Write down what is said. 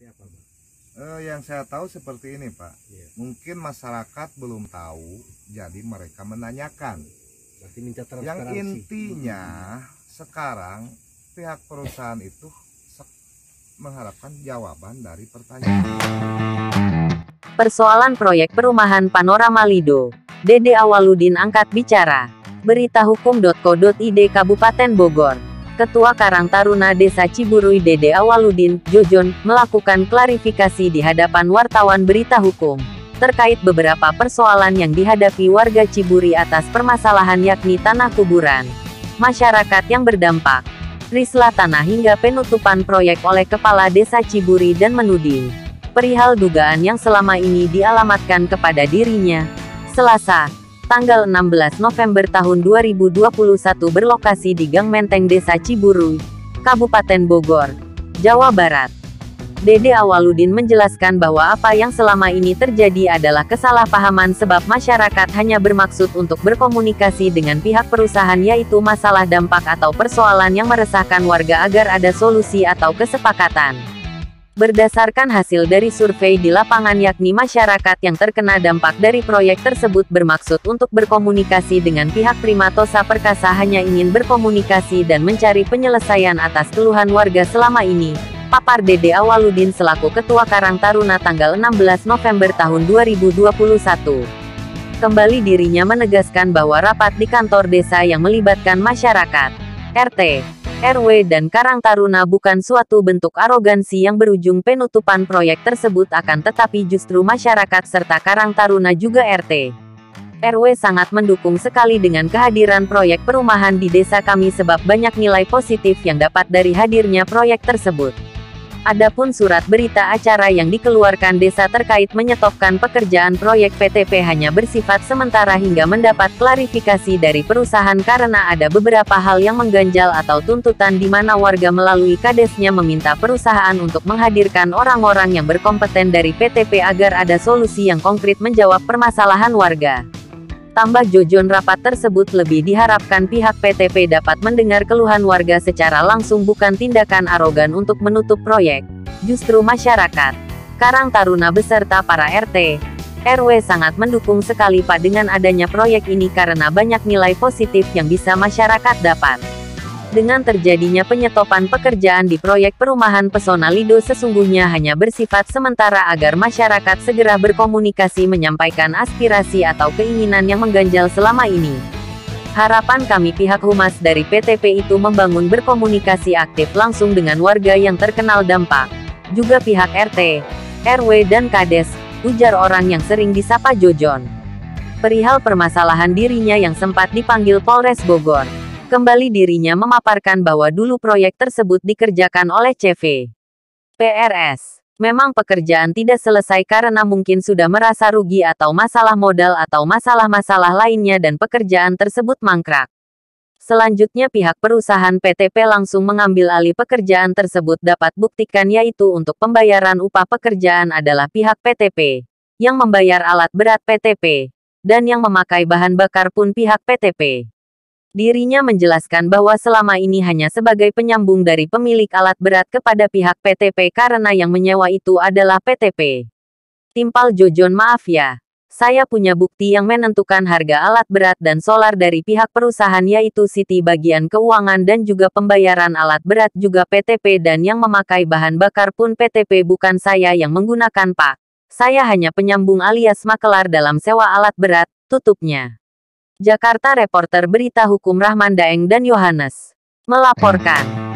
seperti apa, Bang? Yang saya tahu seperti ini, Pak. Iya. Mungkin masyarakat belum tahu, jadi mereka menanyakan. Berarti minta Yang transparansi. intinya sekarang pihak perusahaan itu mengharapkan jawaban dari pertanyaan. Persoalan proyek perumahan Panorama Lido. Dede Awaludin angkat bicara. Beritahukum.co.id Kabupaten Bogor. Ketua Karang Taruna Desa Ciburui Dede Awaludin, Jojon, melakukan klarifikasi di hadapan wartawan Berita Hukum terkait beberapa persoalan yang dihadapi warga Ciburi atas permasalahan yakni tanah kuburan masyarakat yang berdampak rislah tanah hingga penutupan proyek oleh Kepala Desa Ciburi dan menuding perihal dugaan yang selama ini dialamatkan kepada dirinya. Selasa, tanggal 16 November tahun 2021 berlokasi di Gang Menteng Desa Ciburui, Kabupaten Bogor, Jawa Barat. Dede Awaludin menjelaskan bahwa apa yang selama ini terjadi adalah kesalahpahaman sebab masyarakat hanya bermaksud untuk berkomunikasi dengan pihak perusahaan yaitu masalah dampak atau persoalan yang meresahkan warga agar ada solusi atau kesepakatan. Berdasarkan hasil dari survei di lapangan yakni masyarakat yang terkena dampak dari proyek tersebut bermaksud untuk berkomunikasi dengan pihak Primatosa Perkasa hanya ingin berkomunikasi dan mencari penyelesaian atas keluhan warga selama ini, papar Dede Awaludin selaku Ketua Karang Taruna tanggal 16 November tahun 2021. Kembali dirinya menegaskan bahwa rapat di kantor desa yang melibatkan masyarakat, RT, RW dan Karang Taruna bukan suatu bentuk arogansi yang berujung penutupan proyek tersebut akan tetapi justru masyarakat serta Karang Taruna juga RT RW sangat mendukung sekali dengan kehadiran proyek perumahan di desa kami sebab banyak nilai positif yang dapat dari hadirnya proyek tersebut. Adapun surat berita acara yang dikeluarkan desa terkait menyetopkan pekerjaan proyek PTP hanya bersifat sementara hingga mendapat klarifikasi dari perusahaan karena ada beberapa hal yang mengganjal atau tuntutan di mana warga melalui kadesnya meminta perusahaan untuk menghadirkan orang-orang yang berkompeten dari PTP agar ada solusi yang konkret menjawab permasalahan warga. Tambah Jojon, rapat tersebut lebih diharapkan pihak PTP dapat mendengar keluhan warga secara langsung bukan tindakan arogan untuk menutup proyek. Justru masyarakat Karang Taruna beserta para RT, RW sangat mendukung sekali Pak dengan adanya proyek ini karena banyak nilai positif yang bisa masyarakat dapat. Dengan terjadinya penyetopan pekerjaan di proyek perumahan Pesona Lido sesungguhnya hanya bersifat sementara agar masyarakat segera berkomunikasi menyampaikan aspirasi atau keinginan yang mengganjal selama ini. Harapan kami pihak humas dari PTP itu membangun berkomunikasi aktif langsung dengan warga yang terkenal dampak. Juga pihak RT, RW dan Kades, ujar orang yang sering disapa Jojon. Perihal permasalahan dirinya yang sempat dipanggil Polres Bogor. Kembali dirinya memaparkan bahwa dulu proyek tersebut dikerjakan oleh CV PRS. Memang pekerjaan tidak selesai karena mungkin sudah merasa rugi atau masalah modal atau masalah-masalah lainnya dan pekerjaan tersebut mangkrak. Selanjutnya pihak perusahaan PTP langsung mengambil alih pekerjaan tersebut dapat buktikan yaitu untuk pembayaran upah pekerjaan adalah pihak PTP yang membayar alat berat PTP dan yang memakai bahan bakar pun pihak PTP. Dirinya menjelaskan bahwa selama ini hanya sebagai penyambung dari pemilik alat berat kepada pihak PTP karena yang menyewa itu adalah PTP. Timpal Jojon, maaf ya. Saya punya bukti yang menentukan harga alat berat dan solar dari pihak perusahaan yaitu Siti bagian keuangan dan juga pembayaran alat berat juga PTP dan yang memakai bahan bakar pun PTP bukan saya yang menggunakan Pak. Saya hanya penyambung alias makelar dalam sewa alat berat, tutupnya. Jakarta, Reporter Berita Hukum Rahman Daeng dan Yohanes melaporkan.